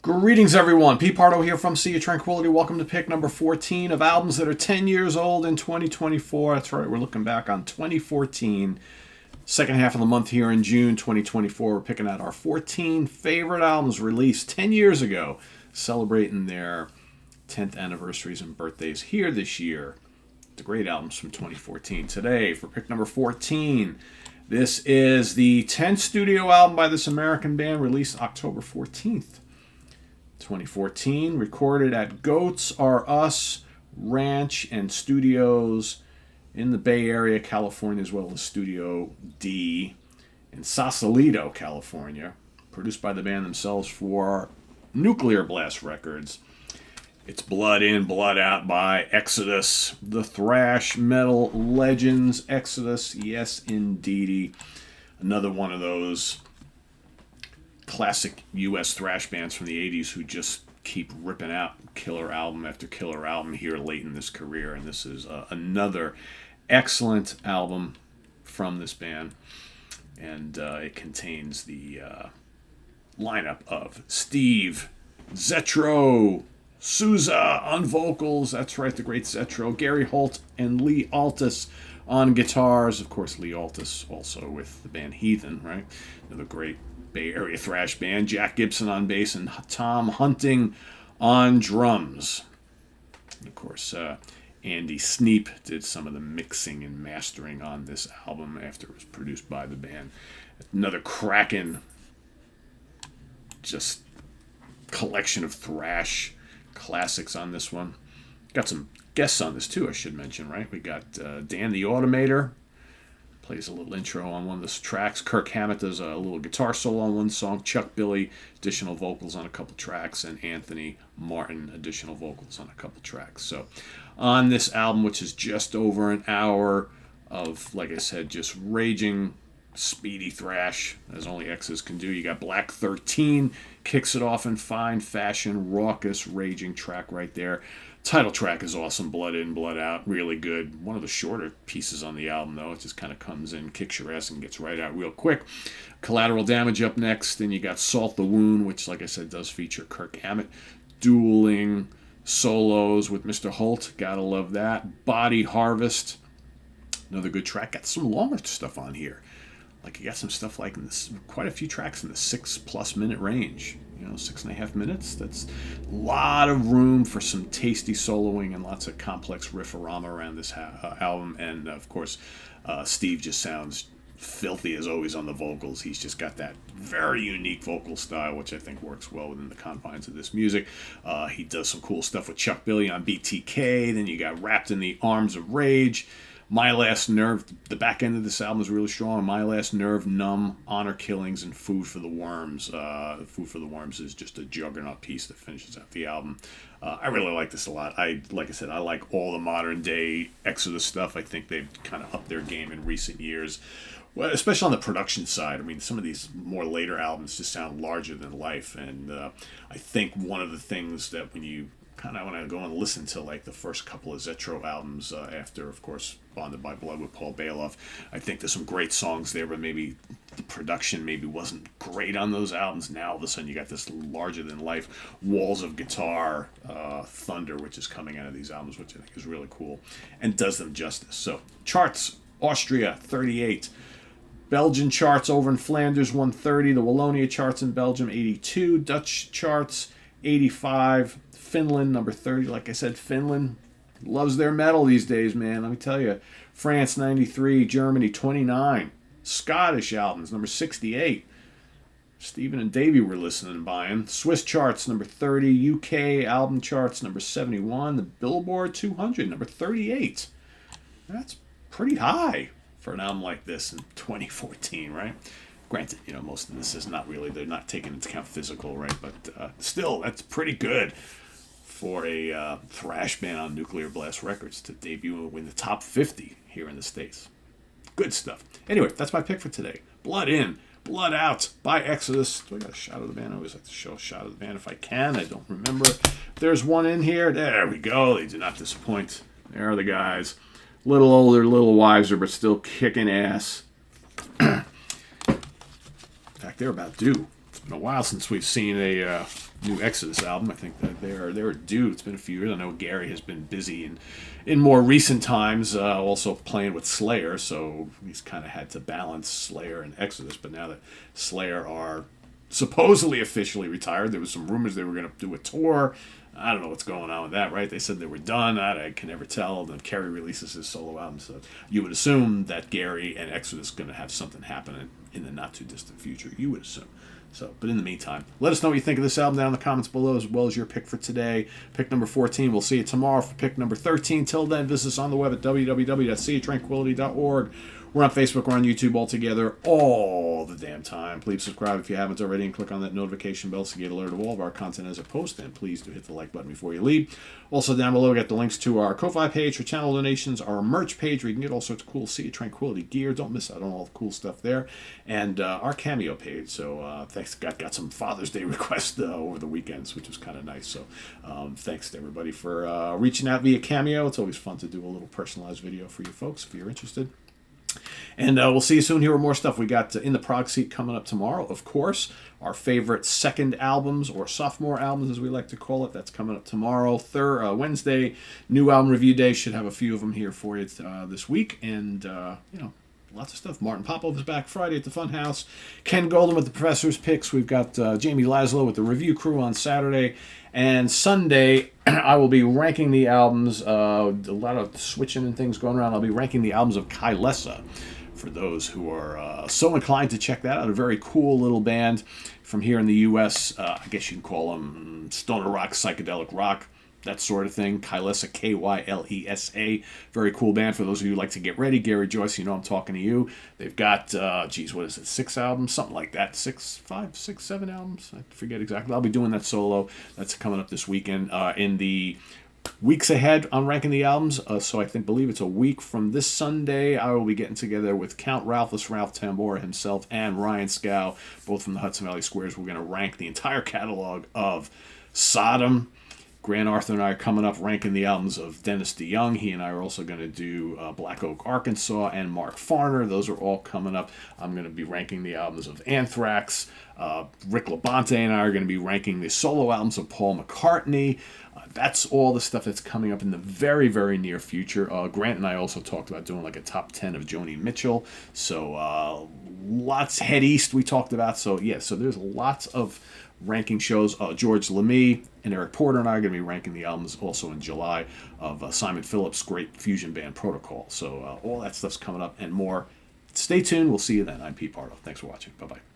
Greetings, everyone. Pete Pardo here from Sea of Tranquility. Welcome to pick number 14 of albums that are 10 years old in 2024. That's right, we're looking back on 2014. Second half of the month here in June 2024. We're picking out our 14 favorite albums released 10 years ago, celebrating their 10th anniversaries and birthdays here this year. The great albums from 2014. Today, for pick number 14, this is the 10th studio album by this American band, released October 14th. 2014, recorded at Goats R Us Ranch and Studios in the Bay Area, California, as well as Studio D in Sausalito, California. Produced by the band themselves for Nuclear Blast Records. It's Blood In, Blood Out by Exodus, the thrash metal legends. Exodus, yes indeedy. Another one of those classic U.S. thrash bands from the 80s who just keep ripping out killer album after killer album here late in this career. And this is another excellent album from this band. And it contains the lineup of Steve Zetro Souza on vocals. That's right, the great Zetro. Gary Holt and Lee Altus on guitars. Of course, Lee Altus also with the band Heathen, right? Another great Bay Area thrash band. Jack Gibson on bass and Tom Hunting on drums. And of course, Andy Sneap did some of the mixing and mastering on this album after it was produced by the band. Another cracking, just collection of thrash classics on this one. Got some guests on this too, I should mention, right? We got Dan the Automator. Plays a little intro on one of the tracks. Kirk Hammett does a little guitar solo on one song. Chuck Billy, additional vocals on a couple tracks. And Anthony Martin, additional vocals on a couple tracks. So on this album, which is just over an hour of, like I said, just raging, speedy thrash, as only X's can do. You got Black 13, kicks it off in fine fashion, raucous, raging track right there. Title track is awesome, Blood In, Blood Out, really good. One of the shorter pieces on the album, though. It just kind of comes in, kicks your ass, and gets right out real quick. Collateral Damage up next. Then you got Salt the Wound, which, like I said, does feature Kirk Hammett. Dueling solos with Mr. Holt. Gotta love that. Body Harvest. Another good track. Got some longer stuff on here. Like, you got some stuff like in this, quite a few tracks in the 6+ minute range. 6.5 minutes. That's a lot of room for some tasty soloing and lots of complex riffarama around this album. And of course, Steve just sounds filthy as always on the vocals. He's just got that very unique vocal style, which I think works well within the confines of this music. He does some cool stuff with Chuck Billy on BTK. Then you got Wrapped in the Arms of Rage. My Last Nerve, the back end of this album is really strong. My Last Nerve, Numb, Honor Killings, and Food for the Worms. Food for the Worms is just a juggernaut piece that finishes out the album. I really like this a lot. Like I said, I like all the modern day Exodus stuff. I think they've kind of upped their game in recent years, well, especially on the production side. I mean, some of these more later albums just sound larger than life. And I think one of the things that when you kind of want to go and listen to like the first couple of Zetro albums after, of course, Bonded by Blood with Paul Bailoff. I think there's some great songs there, but maybe the production maybe wasn't great on those albums. Now all of a sudden you got this larger than life walls of guitar thunder which is coming out of these albums, which I think is really cool and does them justice. So charts: Austria 38, Belgian charts over in Flanders 130, the Wallonia charts in Belgium 82, Dutch charts 85, Finland number 30. Like I said, Finland loves their metal these days, man. Let me tell you. France 93, Germany 29. Scottish albums number 68. Stephen and Davey were listening and buying. Swiss charts number 30. UK album charts number 71. The Billboard 200 number 38. That's pretty high for an album like this in 2014, right? Granted, most of this is not really, they're not taking into account physical, right? But still, that's pretty good for a thrash band on Nuclear Blast Records to debut in the top 50 here in the States. Good stuff. Anyway, that's my pick for today. Blood In, Blood Out by Exodus. Do I got a shot of the band? I always like to show a shot of the band if I can. I don't remember. There's one in here. There we go. They do not disappoint. There are the guys. Little older, little wiser, but still kicking ass. In fact, they're about due. been a while since we've seen a new Exodus album. I think that they're due. It's been a few years. I know Gary has been busy in more recent times, also playing with Slayer, so he's kind of had to balance Slayer and Exodus. But now that Slayer are supposedly officially retired, there was some rumors they were going to do a tour. I don't know what's going on with that, right? They said they were done. I can never tell. Then Kerry releases his solo album, so you would assume that Gary and Exodus are going to have something happening in the not too distant future. You would assume. So, but in the meantime, let us know what you think of this album down in the comments below, as well as your pick for today. Pick number 14. We'll see you tomorrow for pick number 13. Till then, visit us on the web at www.seatranquility.org. We're on Facebook, we're on YouTube all together all the damn time. Please subscribe if you haven't already and click on that notification bell so you get alerted of all of our content as it posts. And please do hit the like button before you leave. Also down below, we got the links to our Ko-Fi page for channel donations, our merch page where you can get all sorts of cool Sea of Tranquility gear. Don't miss out on all the cool stuff there. And our Cameo page. So thanks. Got some Father's Day requests over the weekends, which was kind of nice. So thanks to everybody for reaching out via Cameo. It's always fun to do a little personalized video for you folks if you're interested. And we'll see you soon here with more stuff. We got In the Prog Seat coming up tomorrow, of course. Our favorite second albums, or sophomore albums as we like to call it. That's coming up tomorrow. Wednesday, new album review day. Should have a few of them here for you this week. And, lots of stuff. Martin Popov is back Friday at the Funhouse. Ken Golden with the Professor's Picks. We've got Jamie Laszlo with the Review Crew on Saturday. And Sunday, I will be ranking the albums. A lot of switching and things going around. I'll be ranking the albums of Kylesa. For those who are so inclined to check that out, a very cool little band from here in the U.S. I guess you can call them stoner rock, psychedelic rock, that sort of thing. Kylesa, K-Y-L-E-S-A. Very cool band for those of you who like to get ready. Gary Joyce, you know I'm talking to you. They've got, what is it, 6 albums? Something like that. 5, 6, 7 albums? I forget exactly. I'll be doing that solo. That's coming up this weekend. In the weeks ahead, I'm ranking the albums. So I believe it's a week from this Sunday. I will be getting together with Count Ralphus Ralph Tambora himself and Ryan Scow, both from the Hudson Valley Squares. We're going to rank the entire catalog of Sodom. Grant Arthur and I are coming up ranking the albums of Dennis DeYoung. He and I are also going to do Black Oak, Arkansas, and Mark Farner. Those are all coming up. I'm going to be ranking the albums of Anthrax. Rick Labonte and I are going to be ranking the solo albums of Paul McCartney. That's all the stuff that's coming up in the very, very near future. Grant and I also talked about doing like a top 10 of Joni Mitchell. So lots head east we talked about. So so there's lots of ranking shows. George LeMay and Eric Porter and I are going to be ranking the albums also in July of Simon Phillips' great fusion band Protocol. So all that stuff's coming up and more. Stay tuned. We'll see you then. I'm Pete Pardo. Thanks for watching. Bye-bye.